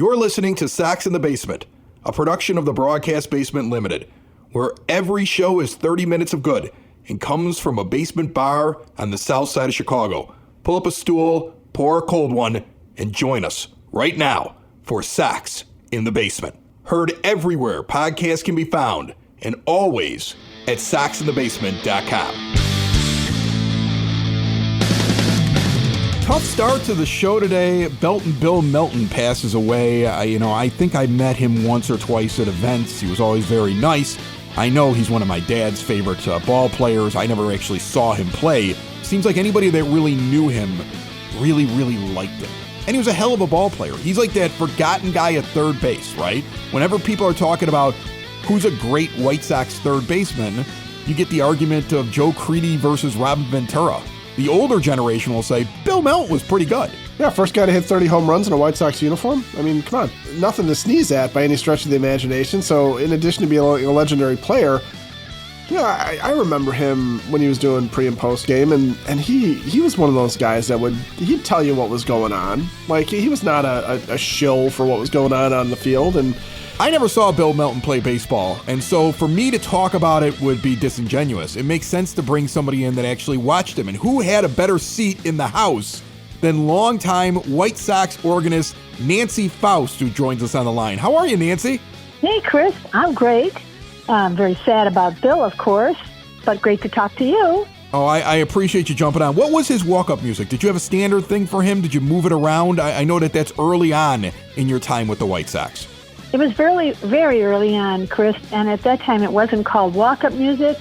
You're listening to Sox in the Basement, a production of the Broadcast Basement Limited, where every show is 30 minutes of good and comes from a basement bar on the south side of Chicago. Pull up a stool, pour a cold one, and join us right now for Sox in the Basement. Heard everywhere podcasts can be found, and always at soxinthebasement.com. Tough start to the show today. Beltin Bill Melton passes away. I think I met him once or twice at events. He was always very nice. I know he's one of my dad's favorite ball players. I never actually saw him play. Seems like anybody that really knew him really liked him. And he was a hell of a ball player. He's like that forgotten guy at third base, right? Whenever people are talking about who's a great White Sox third baseman, you get the argument of Joe Crede versus Robin Ventura. The older generation will say Bill Melton was pretty good. Yeah, first guy to hit 30 home runs in a White Sox uniform. I mean, come on. Nothing to sneeze at by any stretch of the imagination. So in addition to being a legendary player, I remember him when he was doing pre and post game, and he was one of those guys that he'd tell you what was going on. Like, he was not a shill for what was going on the field. And I never saw Bill Melton play baseball, and so for me to talk about it would be disingenuous. It makes sense to bring somebody in that actually watched him, and who had a better seat in the house than longtime White Sox organist Nancy Faust, who joins us on the line. How are you, Nancy? Hey, Chris. I'm great. I'm very sad about Bill, of course, but great to talk to you. Oh, I appreciate you jumping on. What was his walk-up music? Did you have a standard thing for him? Did you move it around? I know that's early on in your time with the White Sox. It was very, very early on, Chris, and at that time it wasn't called walk-up music,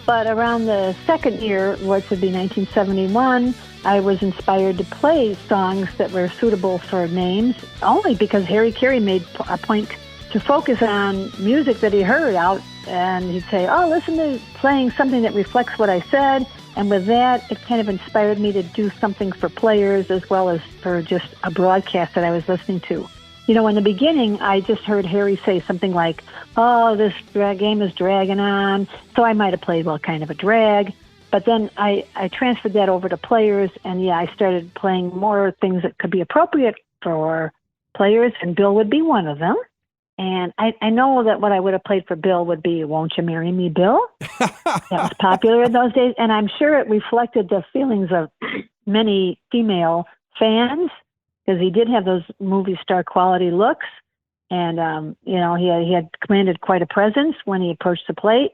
but around the second year, which would be 1971, I was inspired to play songs that were suitable for names, only because Harry Carey made a point to focus on music that he heard out, and he'd say, oh, listen to playing something that reflects what I said, and with that, it kind of inspired me to do something for players as well as for just a broadcast that I was listening to. You know, in the beginning, I just heard Harry say something like, oh, this game is dragging on. So I might have played, kind of a drag. But then I transferred that over to players, and I started playing more things that could be appropriate for players, and Bill would be one of them. And I know that what I would have played for Bill would be, Won't You Marry Me, Bill? That was popular in those days. And I'm sure it reflected the feelings of many female fans, because he did have those movie star quality looks, and he had commanded quite a presence when he approached the plate.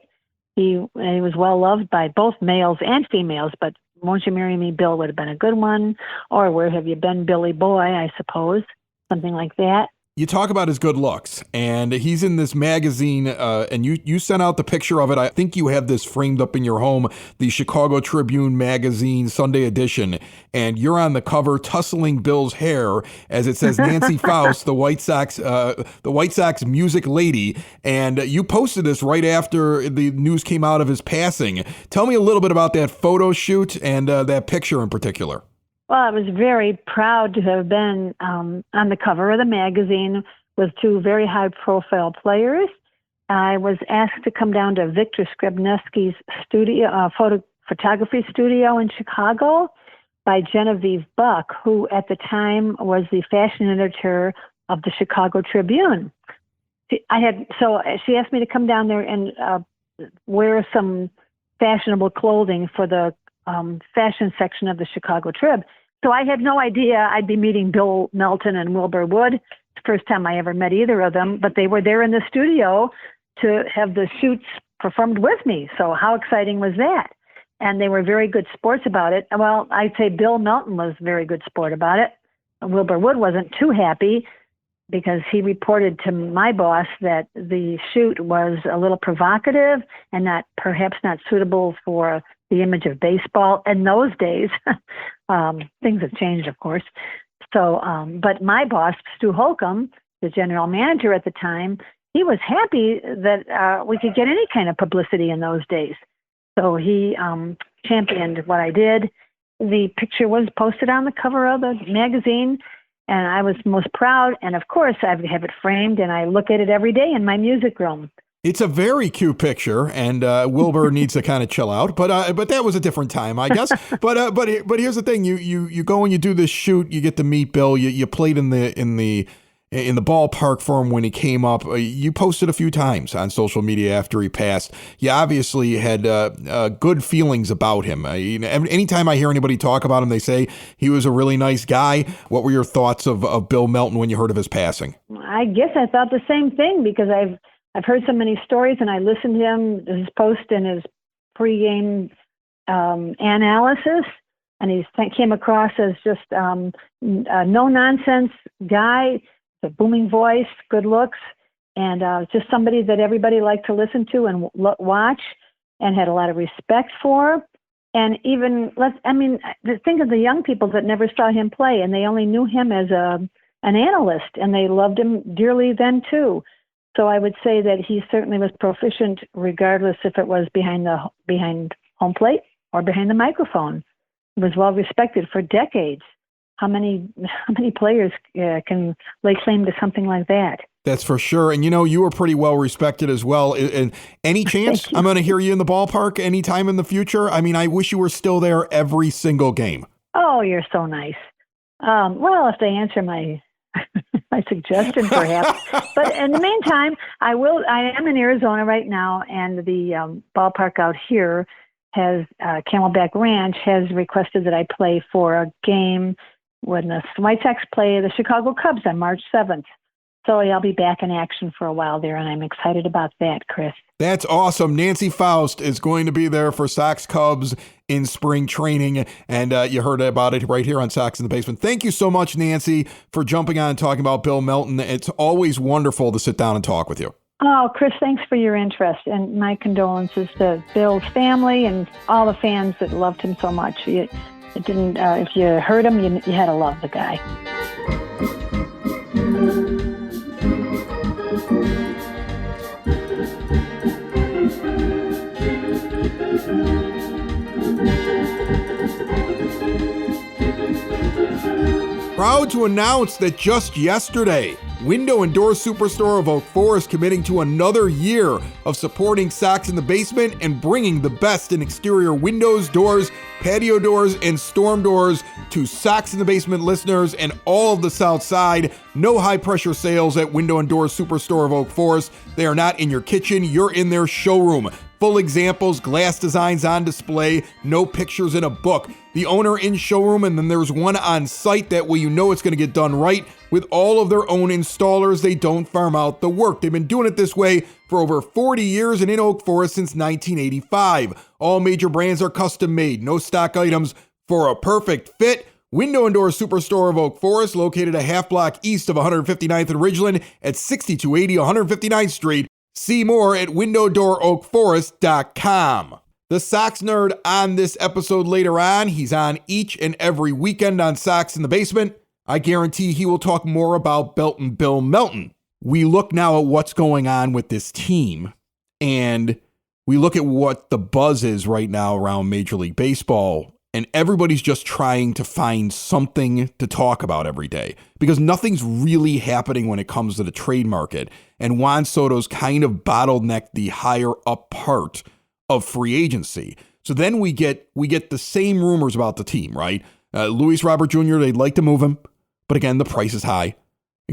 He was well loved by both males and females, but Won't You Marry Me, Bill would have been a good one, or Where Have You Been, Billy Boy, I suppose, something like that. You talk about his good looks, and he's in this magazine, and you sent out the picture of it. I think you have this framed up in your home, the Chicago Tribune magazine Sunday edition, and you're on the cover tussling Bill's hair as it says Nancy Faust, the White Sox music lady, and you posted this right after the news came out of his passing. Tell me a little bit about that photo shoot and that picture in particular. Well, I was very proud to have been on the cover of the magazine with two very high-profile players. I was asked to come down to Victor Skrebnevsky's studio, photography studio in Chicago by Genevieve Buck, who at the time was the fashion editor of the Chicago Tribune. She asked me to come down there and wear some fashionable clothing for the fashion section of the Chicago Trib. So I had no idea I'd be meeting Bill Melton and Wilbur Wood. It's the first time I ever met either of them, but they were there in the studio to have the shoots performed with me. So how exciting was that? And they were very good sports about it. Well, I'd say Bill Melton was a very good sport about it. Wilbur Wood wasn't too happy because he reported to my boss that the shoot was a little provocative and perhaps not suitable for the image of baseball in those days. Things have changed, of course. So, but my boss, Stu Holcomb, the general manager at the time, he was happy that we could get any kind of publicity in those days. So he championed what I did. The picture was posted on the cover of the magazine, and I was most proud. And of course, I have it framed, and I look at it every day in my music room. It's a very cute picture, and Wilbur needs to kind of chill out. But that was a different time, I guess. But here's the thing: you go and you do this shoot. You get to meet Bill. You played in the in the ballpark for him when he came up. You posted a few times on social media after he passed. You obviously had good feelings about him. Anytime I hear anybody talk about him, they say he was a really nice guy. What were your thoughts of Bill Melton when you heard of his passing? I guess I thought the same thing because I've heard so many stories, and I listened to his post and his pregame analysis, and he came across as just a no-nonsense guy, a booming voice, good looks, and just somebody that everybody liked to listen to and watch, and had a lot of respect for. And even think of the young people that never saw him play, and they only knew him as an analyst, and they loved him dearly then too. So I would say that he certainly was proficient, regardless if it was behind home plate or behind the microphone. He was well respected for decades. How many players can lay claim to something like that? That's for sure. And you were pretty well respected as well. And any chance I'm going to hear you in the ballpark anytime in the future? I mean, I wish you were still there every single game. Oh, you're so nice. Well, if they answer my suggestion, perhaps. But in the meantime, I am in Arizona right now, and the ballpark out here has Camelback Ranch has requested that I play for a game when the White Sox play the Chicago Cubs on March 7th. So I'll be back in action for a while there, and I'm excited about that, Chris. That's awesome. Nancy Faust is going to be there for Sox Cubs in spring training, and you heard about it right here on Sox in the Basement. Thank you so much, Nancy, for jumping on and talking about Bill Melton. It's always wonderful to sit down and talk with you. Oh, Chris, thanks for your interest, and my condolences to Bill's family and all the fans that loved him so much. If you heard him, you had to love the guy. Proud to announce that just yesterday, Window and Door Superstore of Oak Forest committing to another year of supporting Sox in the Basement and bringing the best in exterior windows, doors, patio doors, and storm doors to Sox in the Basement listeners and all of the South Side. No high-pressure sales at Window and Door Superstore of Oak Forest. They are not in your kitchen. You're in their showroom. Full examples, glass designs on display, no pictures in a book. The owner in showroom, and then there's one on site. That way you know it's going to get done right. With all of their own installers, they don't farm out the work. They've been doing it this way for over 40 years and in Oak Forest since 1985. All major brands are custom made, no stock items for a perfect fit. Window and Door Superstore of Oak Forest, located a half block east of 159th and Ridgeland at 6280 159th Street. See more at windowdooroakforest.com. The Sox nerd on this episode later on. He's on each and every weekend on Sox in the Basement. I guarantee he will talk more about Beltin Bill Melton. We look now at what's going on with this team, and we look at what the buzz is right now around Major League Baseball, and everybody's just trying to find something to talk about every day because nothing's really happening when it comes to the trade market, and Juan Soto's kind of bottlenecked the higher up part of free agency. So then we get the same rumors about the team, right? Luis Robert Jr., they'd like to move him, but again, the price is high.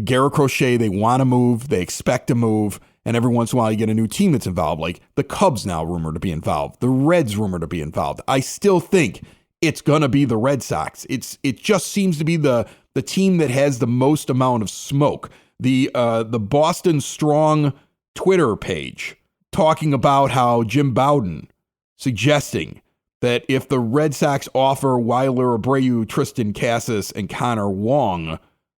Garrett Crochet, they want to move, they expect to move, and every once in a while you get a new team that's involved, like the Cubs now rumored to be involved, the Reds rumored to be involved. I still think it's going to be the Red Sox. It just seems to be the team that has the most amount of smoke. The Boston Strong Twitter page talking about how Jim Bowden suggesting that if the Red Sox offer Weiler Abreu, Tristan Casas, and Connor Wong,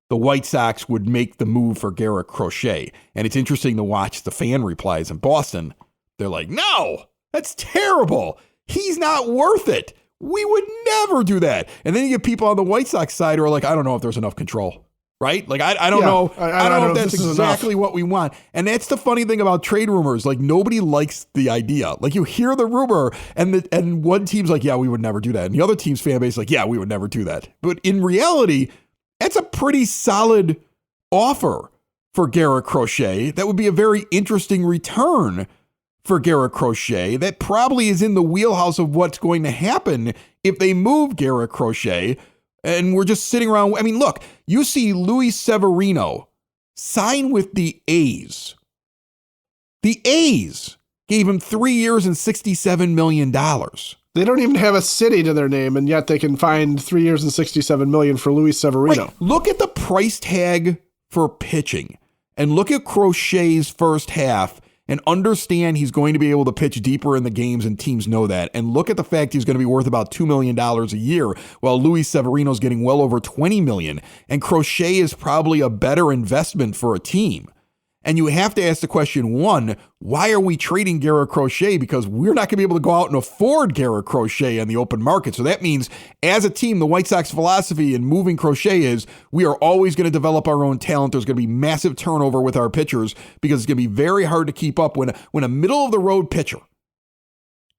the White Sox would make the move for Garrett Crochet. And it's interesting to watch the fan replies in Boston. They're like, no, that's terrible. He's not worth it. We would never do that. And then you get people on the White Sox side who are like, I don't know if there's enough control. Right? Like, I don't know. I don't know if that's exactly what we want. And that's the funny thing about trade rumors. Like, nobody likes the idea. Like, you hear the rumor and one team's like, yeah, we would never do that. And the other team's fan base is like, yeah, we would never do that. But in reality, that's a pretty solid offer for Garrett Crochet. That would be a very interesting return for Garrett Crochet. That probably is in the wheelhouse of what's going to happen if they move Garrett Crochet. And we're just sitting around. I mean, look, you see Luis Severino sign with the A's. The A's gave him 3 years and $67 million. They don't even have a city to their name, and yet they can find 3 years and $67 million for Luis Severino. Right. Look at the price tag for pitching, and look at Crochet's first half, and understand he's going to be able to pitch deeper in the games, and teams know that. And look at the fact he's going to be worth about $2 million a year, while Luis Severino's getting well over $20 million. And Crochet is probably a better investment for a team. And you have to ask the question, one, why are we trading Garrett Crochet? Because we're not going to be able to go out and afford Garrett Crochet on the open market. So that means, as a team, the White Sox philosophy in moving Crochet is we are always going to develop our own talent. There's going to be massive turnover with our pitchers because it's going to be very hard to keep up when a middle-of-the-road pitcher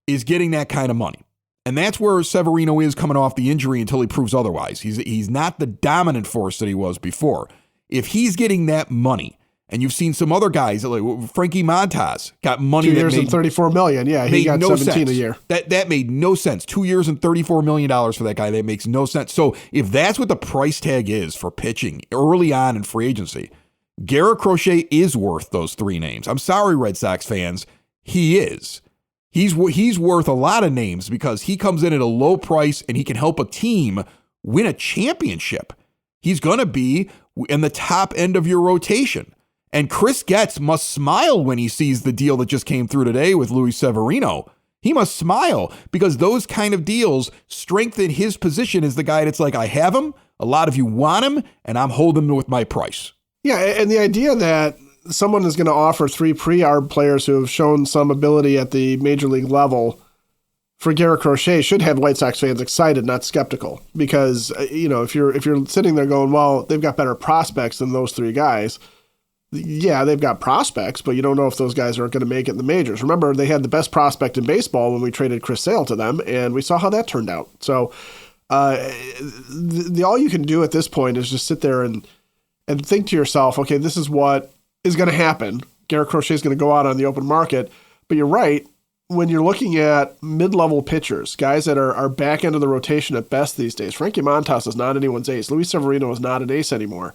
is getting that kind of money. And that's where Severino is coming off the injury until he proves otherwise. He's not the dominant force that he was before. If he's getting that money, and you've seen some other guys, like Frankie Montas, got money 2 years and $34 million. Yeah, he got no 17 sense. a year. That made no sense. 2 years and $34 million for that guy. That makes no sense. So if that's what the price tag is for pitching early on in free agency, Garrett Crochet is worth those three names. I'm sorry, Red Sox fans. He is. He's worth a lot of names because he comes in at a low price and he can help a team win a championship. He's going to be in the top end of your rotation. And Chris Getz must smile when he sees the deal that just came through today with Luis Severino. He must smile because those kind of deals strengthen his position as the guy that's like, I have him, a lot of you want him, and I'm holding him with my price. Yeah, and the idea that someone is going to offer three pre-arb players who have shown some ability at the major league level for Garrett Crochet should have White Sox fans excited, not skeptical. Because, if you're sitting there going, well, they've got better prospects than those three guys. Yeah, they've got prospects, but you don't know if those guys are going to make it in the majors. Remember, they had the best prospect in baseball when we traded Chris Sale to them, and we saw how that turned out. So all you can do at this point is just sit there and think to yourself, okay, this is what is going to happen. Garrett Crochet is going to go out on the open market. But you're right. When you're looking at mid-level pitchers, guys that are back end of the rotation at best these days, Frankie Montas is not anyone's ace. Luis Severino is not an ace anymore.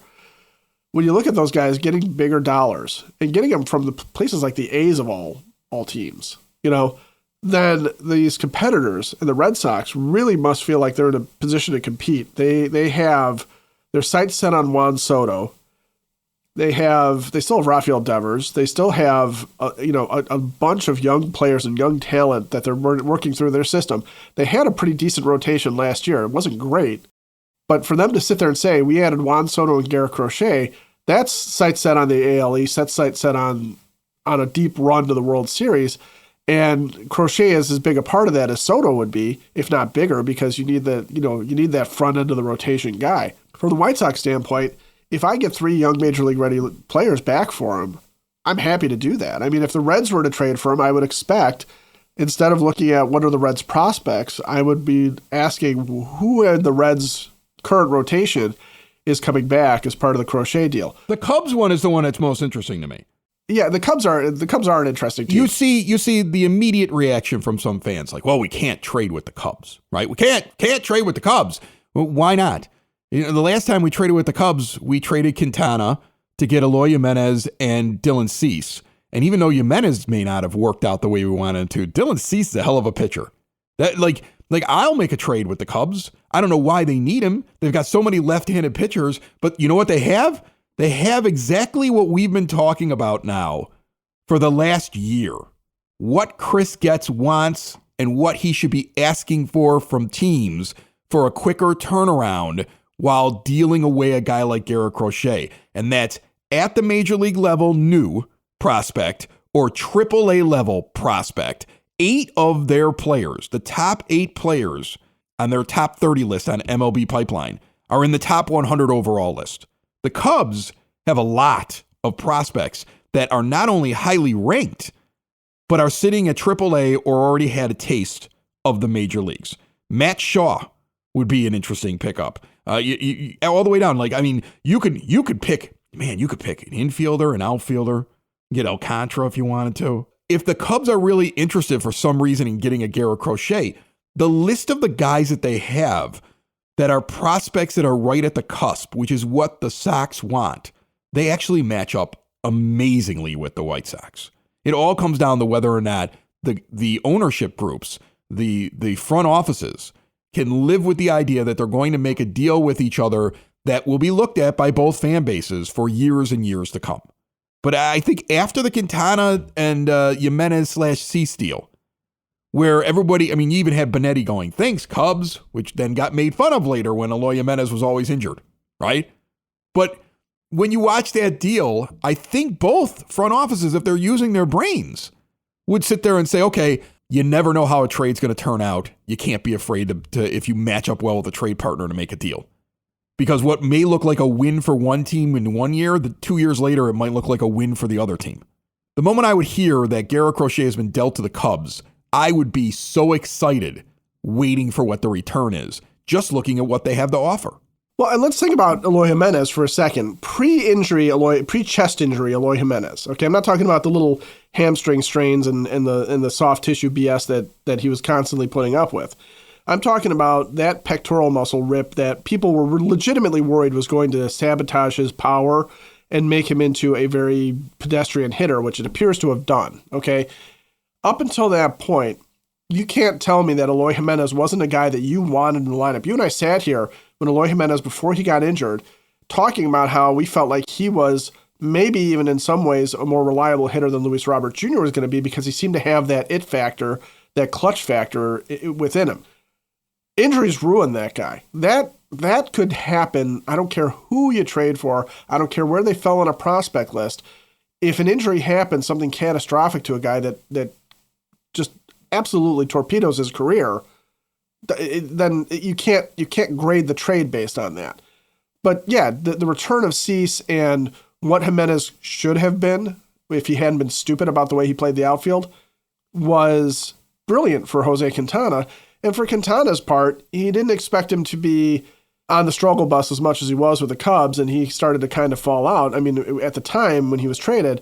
When you look at those guys getting bigger dollars and getting them from the places like the A's of all teams, then these competitors and the Red Sox really must feel like they're in a position to compete. They have their sights set on Juan Soto. They still have Rafael Devers. They still have a bunch of young players and young talent that they're working through their system. They had a pretty decent rotation last year. It wasn't great. But for them to sit there and say, we added Juan Soto and Garrett Crochet, that's sight set on the AL East. That's sight set on a deep run to the World Series. And Crochet is as big a part of that as Soto would be, if not bigger, because you need that front end of the rotation guy. From the White Sox standpoint, if I get three young Major League ready players back for him, I'm happy to do that. I mean, if the Reds were to trade for him, I would expect, instead of looking at what are the Reds' prospects, I would be asking who in the Reds' current rotation is coming back as part of the Crochet deal. The Cubs one is the one that's most interesting to me. Yeah, the Cubs are an interesting team. You see the immediate reaction from some fans like, well, we can't trade with the Cubs, right? We can't trade with the Cubs. Well, why not? The last time we traded with the Cubs, we traded Quintana to get Eloy Jimenez and Dylan Cease. And even though Jimenez may not have worked out the way we wanted to, Dylan Cease is a hell of a pitcher. That like I'll make a trade with the Cubs. I don't know why they need him. They've got so many left-handed pitchers, but you know what they have? They have exactly what we've been talking about now for the last year. What Chris Getz wants and what he should be asking for from teams for a quicker turnaround while dealing away a guy like Garrett Crochet. And that's at the major league level, new prospect, or AAA level prospect. 8 of their players, the top 8 players on their top 30 list on MLB Pipeline, are in the top 100 overall list. The Cubs have a lot of prospects that are not only highly ranked, but are sitting at AAA or already had a taste of the major leagues. Matt Shaw would be an interesting pickup. You all the way down. You could pick an infielder, an outfielder, get Alcantara if you wanted to. If the Cubs are really interested for some reason in getting a Garrett Crochet, the list of the guys that they have that are prospects that are right at the cusp, which is what the Sox want, they actually match up amazingly with the White Sox. It all comes down to whether or not the ownership groups, the front offices, can live with the idea that they're going to make a deal with each other that will be looked at by both fan bases for years and years to come. But I think after the Quintana and Jimenez/Cease deal, where everybody, I mean, you even had Benetti going, thanks, Cubs, which then got made fun of later when Eloy Jimenez was always injured, right? But when you watch that deal, I think both front offices, if they're using their brains, would sit there and say, okay, you never know how a trade's going to turn out. You can't be afraid to if you match up well with a trade partner to make a deal. Because what may look like a win for one team in 1 year, 2 years later, it might look like a win for the other team. The moment I would hear that Garrett Crochet has been dealt to the Cubs, I would be so excited waiting for what the return is, just looking at what they have to offer. Well, and let's think about Eloy Jimenez for a second. Pre-chest injury Eloy Jimenez. Okay, I'm not talking about the little hamstring strains and the soft tissue BS that he was constantly putting up with. I'm talking about that pectoral muscle rip that people were legitimately worried was going to sabotage his power and make him into a very pedestrian hitter, which it appears to have done. Okay, up until that point, you can't tell me that Eloy Jimenez wasn't a guy that you wanted in the lineup. You and I sat here when Eloy Jimenez, before he got injured, talking about how we felt like he was maybe even in some ways a more reliable hitter than Luis Robert Jr. was going to be because he seemed to have that it factor, that clutch factor within him. Injuries ruin that guy. That could happen. I don't care who you trade for. I don't care where they fell on a prospect list. If an injury happens, something catastrophic to a guy that just absolutely torpedoes his career, then you can't grade the trade based on that. But yeah, the return of Cease and what Jimenez should have been if he hadn't been stupid about the way he played the outfield was brilliant for Jose Quintana. And for Quintana's part, he didn't expect him to be on the struggle bus as much as he was with the Cubs, and he started to kind of fall out. I mean, at the time when he was traded,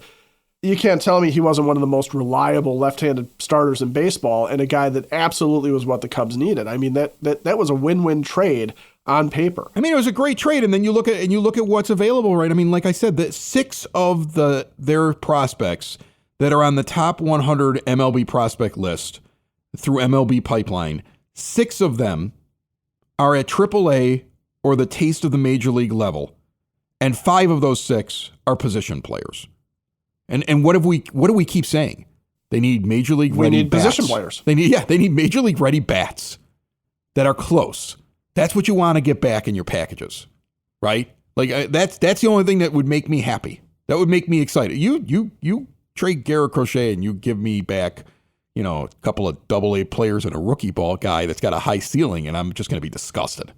you can't tell me he wasn't one of the most reliable left-handed starters in baseball and a guy that absolutely was what the Cubs needed. I mean, that was a win-win trade on paper. I mean, it was a great trade, and then you look at what's available, right? I mean, like I said, that 6 of their prospects that are on the top 100 MLB prospect list through MLB Pipeline, 6 of them are at AAA or the taste of the major league level, and 5 of those 6 are position players. And what do we keep saying? They need major league ready bats. Position players. They need major league ready bats that are close. That's what you want to get back in your packages, right? Like that's the only thing that would make me happy. That would make me excited. You trade Garrett Crochet and you give me back, a couple of AA players and a rookie ball guy that's got a high ceiling, and I'm just going to be disgusted.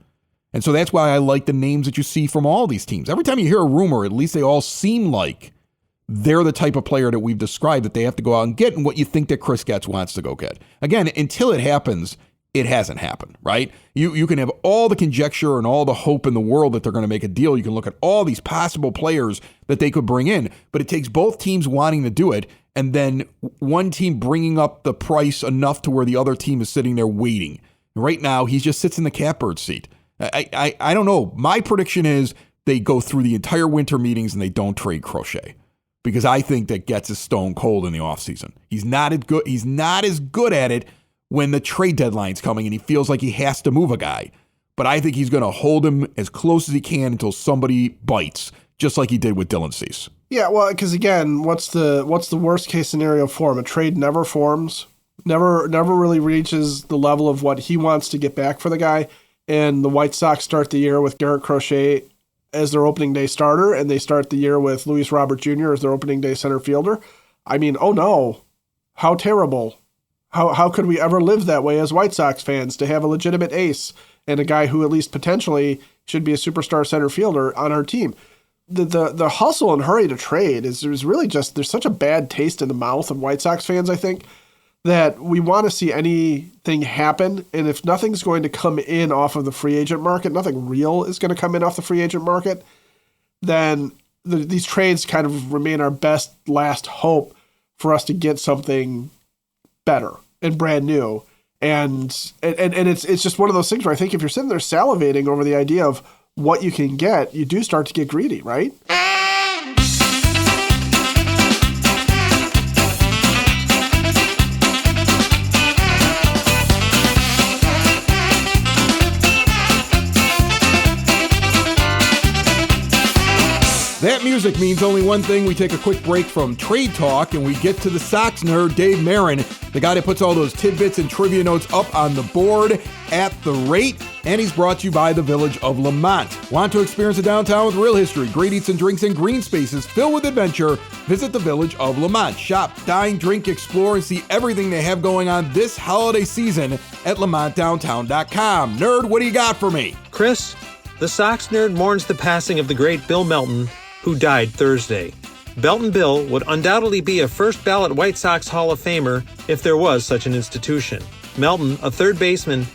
And so that's why I like the names that you see from all these teams. Every time you hear a rumor, at least they all seem like they're the type of player that we've described that they have to go out and get, and what you think that Chris Getz wants to go get. Again, until it happens, it hasn't happened, right? You can have all the conjecture and all the hope in the world that they're going to make a deal. You can look at all these possible players that they could bring in, but it takes both teams wanting to do it and then one team bringing up the price enough to where the other team is sitting there waiting. Right now, he just sits in the catbird seat. I don't know. My prediction is they go through the entire winter meetings and they don't trade Crochet, because I think that Getz is stone cold in the offseason. He's not as good at it when the trade deadline's coming and he feels like he has to move a guy. But I think he's going to hold him as close as he can until somebody bites, just like he did with Dylan Cease. Yeah, well, because again, what's the worst case scenario for him? A trade never forms, never really reaches the level of what he wants to get back for the guy. And the White Sox start the year with Garrett Crochet as their opening day starter, and they start the year with Luis Robert Jr. as their opening day center fielder. I mean, oh no, how terrible. How could we ever live that way as White Sox fans, to have a legitimate ace and a guy who at least potentially should be a superstar center fielder on our team? The hustle and hurry to trade is really just, there's such a bad taste in the mouth of White Sox fans, I think, that we want to see anything happen. And if nothing's going to come in off of the free agent market, nothing real is going to come in off the free agent market, then these trades kind of remain our best last hope for us to get something better and brand new. And it's just one of those things where I think if you're sitting there salivating over the idea of what you can get, you do start to get greedy, right? music means only one thing. We take a quick break from trade talk and we get to the Sox nerd, Dave Marin, the guy that puts all those tidbits and trivia notes up on the board at the rate. And he's brought to you by the Village of Lamont. Want to experience a downtown with real history, great eats and drinks, and green spaces filled with adventure? Visit the Village of Lamont. Shop, dine, drink, explore, and see everything they have going on this holiday season at lamontdowntown.com. Nerd, what do you got for me? Chris, the Sox nerd mourns the passing of the great Bill Melton, who died Thursday. Beltin Bill would undoubtedly be a first-ballot White Sox Hall of Famer if there was such an institution. Melton, a third baseman,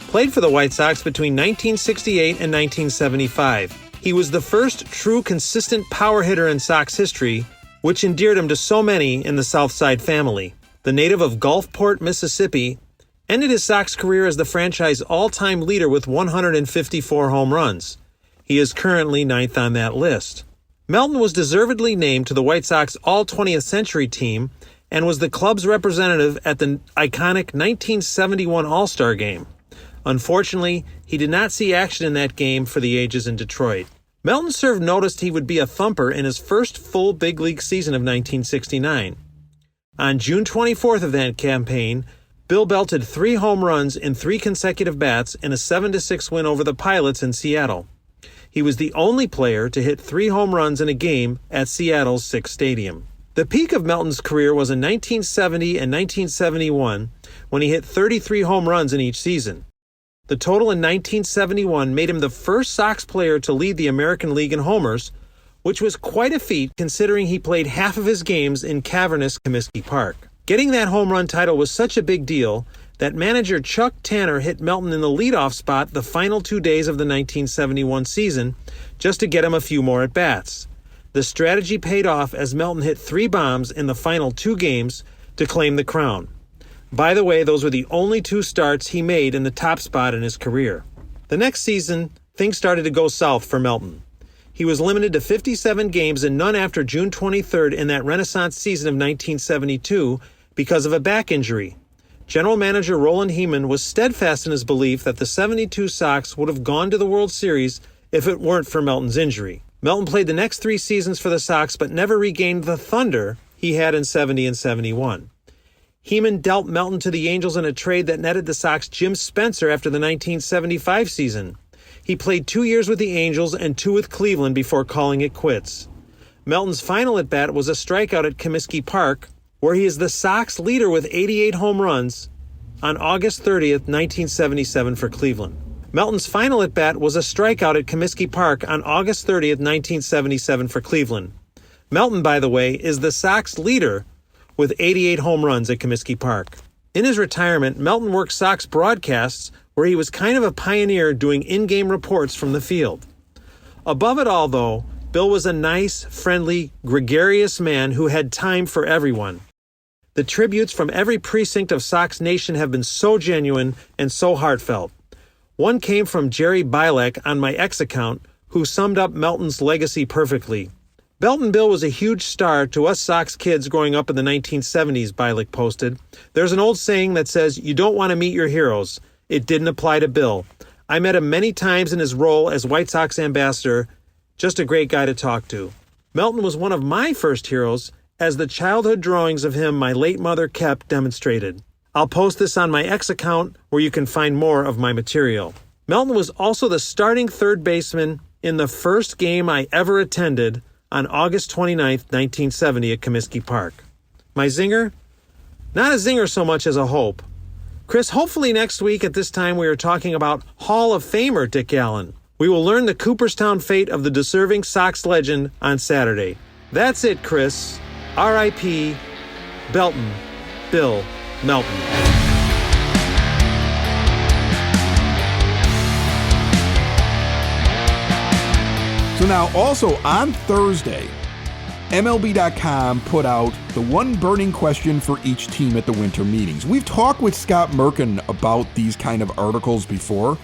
played for the White Sox between 1968 and 1975. He was the first true consistent power hitter in Sox history, which endeared him to so many in the South Side family. The native of Gulfport, Mississippi, ended his Sox career as the franchise all-time leader with 154 home runs. He is currently ninth on that list. Melton was deservedly named to the White Sox All-20th Century team and was the club's representative at the iconic 1971 All-Star Game. Unfortunately, he did not see action in that game for the ages in Detroit. Melton served notice he would be a thumper in his first full big league season of 1969. On June 24th of that campaign, Bill belted 3 home runs in 3 consecutive bats in a 7-6 win over the Pilots in Seattle. He was the only player to hit 3 home runs in a game at Seattle's Sick's Stadium. The peak of Melton's career was in 1970 and 1971 when he hit 33 home runs in each season. The total in 1971 made him the first Sox player to lead the American League in homers, which was quite a feat considering he played half of his games in cavernous Comiskey Park. Getting that home run title was such a big deal that manager Chuck Tanner hit Melton in the leadoff spot the final 2 days of the 1971 season just to get him a few more at-bats. The strategy paid off as Melton hit 3 bombs in the final 2 games to claim the crown. By the way, those were the only 2 starts he made in the top spot in his career. The next season, things started to go south for Melton. He was limited to 57 games and none after June 23rd in that Renaissance season of 1972 because of a back injury. General manager Roland Heeman was steadfast in his belief that the 72 Sox would have gone to the World Series if it weren't for Melton's injury. Melton played the next 3 seasons for the Sox but never regained the thunder he had in 70 and 71. Heeman dealt Melton to the Angels in a trade that netted the Sox Jim Spencer after the 1975 season. He played 2 years with the Angels and 2 with Cleveland before calling it quits. Melton's final at-bat was a strikeout at Comiskey Park, where he is the Sox leader with 88 home runs on August 30th, 1977 for Cleveland. Melton's final at-bat was a strikeout at Comiskey Park on August 30th, 1977 for Cleveland. Melton, by the way, is the Sox leader with 88 home runs at Comiskey Park. In his retirement, Melton worked Sox broadcasts where he was kind of a pioneer doing in-game reports from the field. Above it all, though, Bill was a nice, friendly, gregarious man who had time for everyone. The tributes from every precinct of Sox Nation have been so genuine and so heartfelt. One came from Jerry Bilek on my X account, who summed up Melton's legacy perfectly. Beltin Bill was a huge star to us Sox kids growing up in the 1970s, Bilek posted. There's an old saying that says, you don't want to meet your heroes. It didn't apply to Bill. I met him many times in his role as White Sox ambassador. Just a great guy to talk to. Melton was one of my first heroes, as the childhood drawings of him my late mother kept demonstrated. I'll post this on my X account where you can find more of my material. Melton was also the starting third baseman in the first game I ever attended on August 29th, 1970 at Comiskey Park. My zinger? Not a zinger so much as a hope. Chris, hopefully next week at this time we are talking about Hall of Famer Dick Allen. We will learn the Cooperstown fate of the deserving Sox legend on Saturday. That's it, Chris. R.I.P. Beltin Bill Melton. So now also on Thursday, MLB.com put out the one burning question for each team at the winter meetings. We've talked with Scott Merkin about these kind of articles before.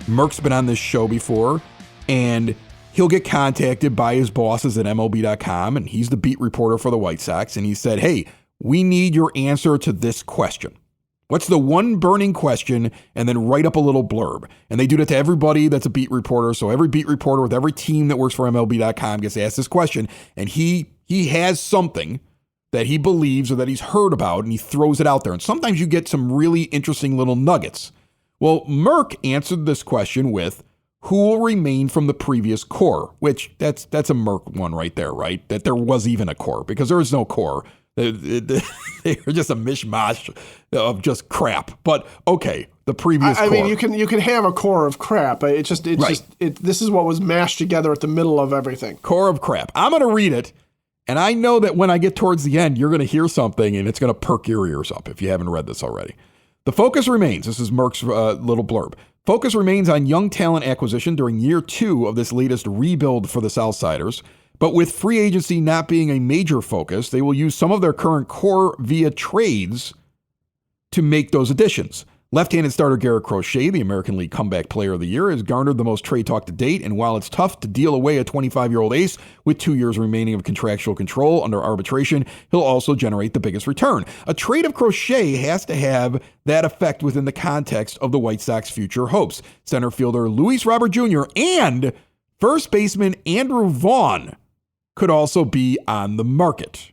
Merk's been on this show before, and he'll get contacted by his bosses at MLB.com, and he's the beat reporter for the White Sox, and he said, hey, we need your answer to this question. What's the one burning question? And then write up a little blurb. And they do that to everybody that's a beat reporter. So every beat reporter with every team that works for MLB.com gets asked this question. And he has something that he believes or that he's heard about, and he throws it out there. And sometimes you get some really interesting little nuggets. Well, Merck answered this question with, who will remain from the previous core? Which that's a Merck one right there, right? That there was even a core, because there is no core. They're just a mishmash of just crap. But okay, the previous core. I mean, you can have a core of crap. This is what was mashed together at the middle of everything. Core of crap. I'm going to read it, and I know that when I get towards the end, you're going to hear something, and it's going to perk your ears up if you haven't read this already. The focus remains. This is Merck's little blurb. Focus remains on young talent acquisition during year 2 of this latest rebuild for the Southsiders. But with free agency not being a major focus, they will use some of their current core via trades to make those additions. Left-handed starter Garrett Crochet, the American League Comeback Player of the Year, has garnered the most trade talk to date, and while it's tough to deal away a 25-year-old ace with 2 years remaining of contractual control under arbitration, he'll also generate the biggest return. A trade of Crochet has to have that effect within the context of the White Sox future hopes. Center fielder Luis Robert Jr. and first baseman Andrew Vaughn could also be on the market.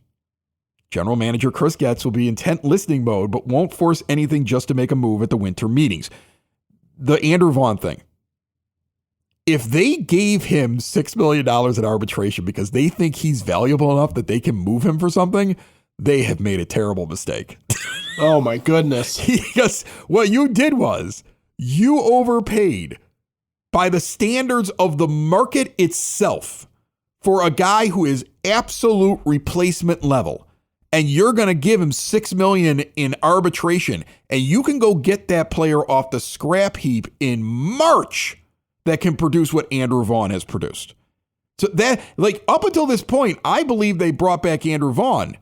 General Manager Chris Getz will be in intent listening mode, but won't force anything just to make a move at the winter meetings. The Andrew Vaughn thing. If they gave him $6 million in arbitration because they think he's valuable enough that they can move him for something, they have made a terrible mistake. Oh, my goodness. Because what you did was you overpaid by the standards of the market itself for a guy who is absolute replacement level. And you're going to give him $6 million in arbitration, and you can go get that player off the scrap heap in March that can produce what Andrew Vaughn has produced. So that, like, up until this point, I believe they brought back Andrew Vaughn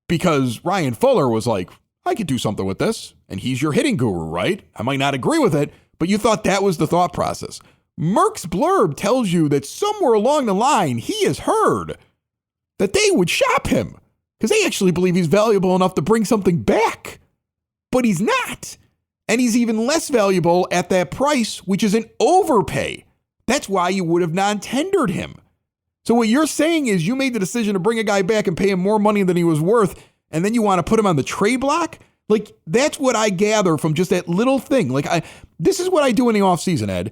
because Ryan Fuller was like, I could do something with this, and he's your hitting guru, right? I might not agree with it, but you thought that was the thought process. Merck's blurb tells you that somewhere along the line, he has heard that they would shop him, because they actually believe he's valuable enough to bring something back. But he's not. And he's even less valuable at that price, which is an overpay. That's why you would have non-tendered him. So what you're saying is you made the decision to bring a guy back and pay him more money than he was worth, and then you want to put him on the trade block? Like, that's what I gather from just that little thing. Like, this is what I do in the offseason, Ed.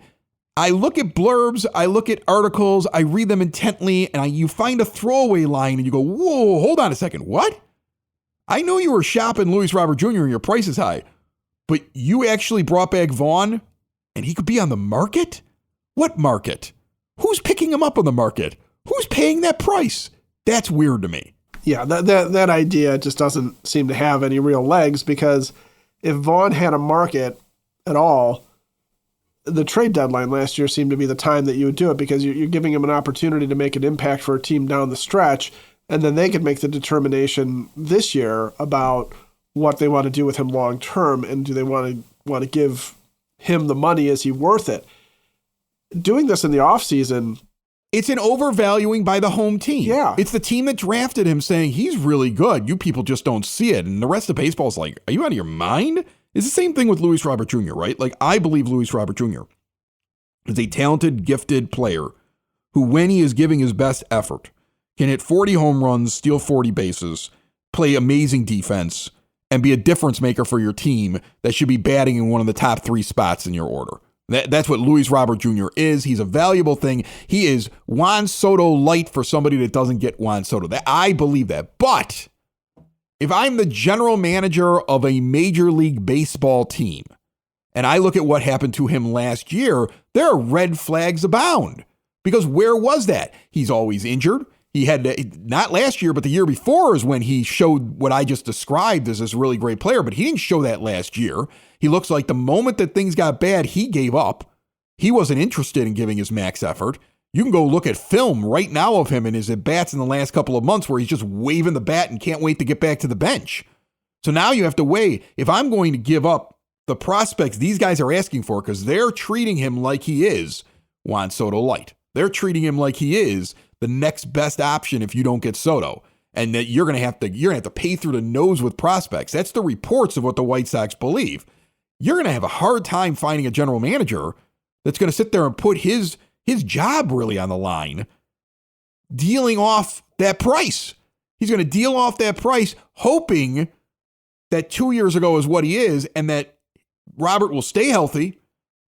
I look at blurbs, I look at articles, I read them intently, and you find a throwaway line and you go, whoa, hold on a second, what? I know you were shopping Luis Robert Jr. and your price is high, but you actually brought back Vaughn and he could be on the market? What market? Who's picking him up on the market? Who's paying that price? That's weird to me. Yeah, that idea just doesn't seem to have any real legs, because if Vaughn had a market at all, the trade deadline last year seemed to be the time that you would do it, because you're giving him an opportunity to make an impact for a team down the stretch, and then they could make the determination this year about what they want to do with him long term, and do they want to give him the money? Is he worth it? Doing this in the offseason, it's an overvaluing by the home team. Yeah. It's the team that drafted him saying he's really good. You people just don't see it. And the rest of baseball's like, are you out of your mind? It's the same thing with Luis Robert Jr., right? Like, I believe Luis Robert Jr. is a talented, gifted player who, when he is giving his best effort, can hit 40 home runs, steal 40 bases, play amazing defense, and be a difference maker for your team that should be batting in one of the top 3 spots in your order. That's what Luis Robert Jr. is. He's a valuable thing. He is Juan Soto light for somebody that doesn't get Juan Soto. I believe that. But if I'm the general manager of a Major League Baseball team and I look at what happened to him last year, there are red flags abound. Because where was that? He's always injured. He had, not last year, but the year before is when he showed what I just described as this really great player, but he didn't show that last year. He looks like the moment that things got bad, he gave up. He wasn't interested in giving his max effort. You can go look at film right now of him and his at-bats in the last couple of months where he's just waving the bat and can't wait to get back to the bench. So now you have to weigh, if I'm going to give up the prospects these guys are asking for, because they're treating him like he is Juan Soto light. They're treating him like he is the next best option if you don't get Soto. and that you're gonna have to pay through the nose with prospects. That's the reports of what the White Sox believe. You're gonna have a hard time finding a general manager that's gonna sit there and put his job really on the line, dealing off that price. He's gonna deal off that price, hoping that 2 years ago is what he is, and that Robert will stay healthy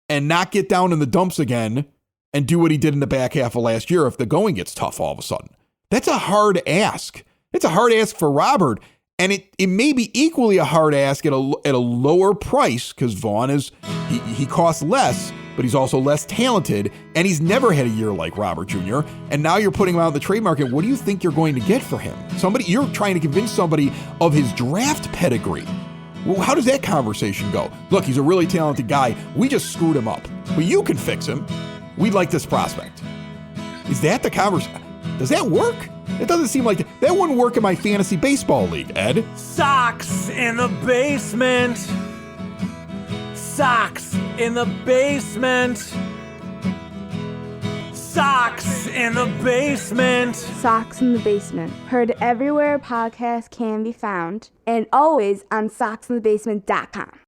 and not get down in the dumps again and do what he did in the back half of last year if the going gets tough all of a sudden. That's a hard ask. It's a hard ask for Robert, and it may be equally a hard ask at a lower price because Vaughn he costs less, but he's also less talented, and he's never had a year like Robert Jr., and now you're putting him out in the trade market. What do you think you're going to get for him? You're trying to convince somebody of his draft pedigree. Well, how does that conversation go? Look, he's a really talented guy. We just screwed him up, but you can fix him. We like this prospect. Is that the conversation? Does that work? It doesn't seem like that wouldn't work in my fantasy baseball league, Ed. Sox in the basement. Sox in the basement. Sox in the basement. Sox in the Basement. Heard everywhere podcasts can be found, and always on soxinthebasement.com.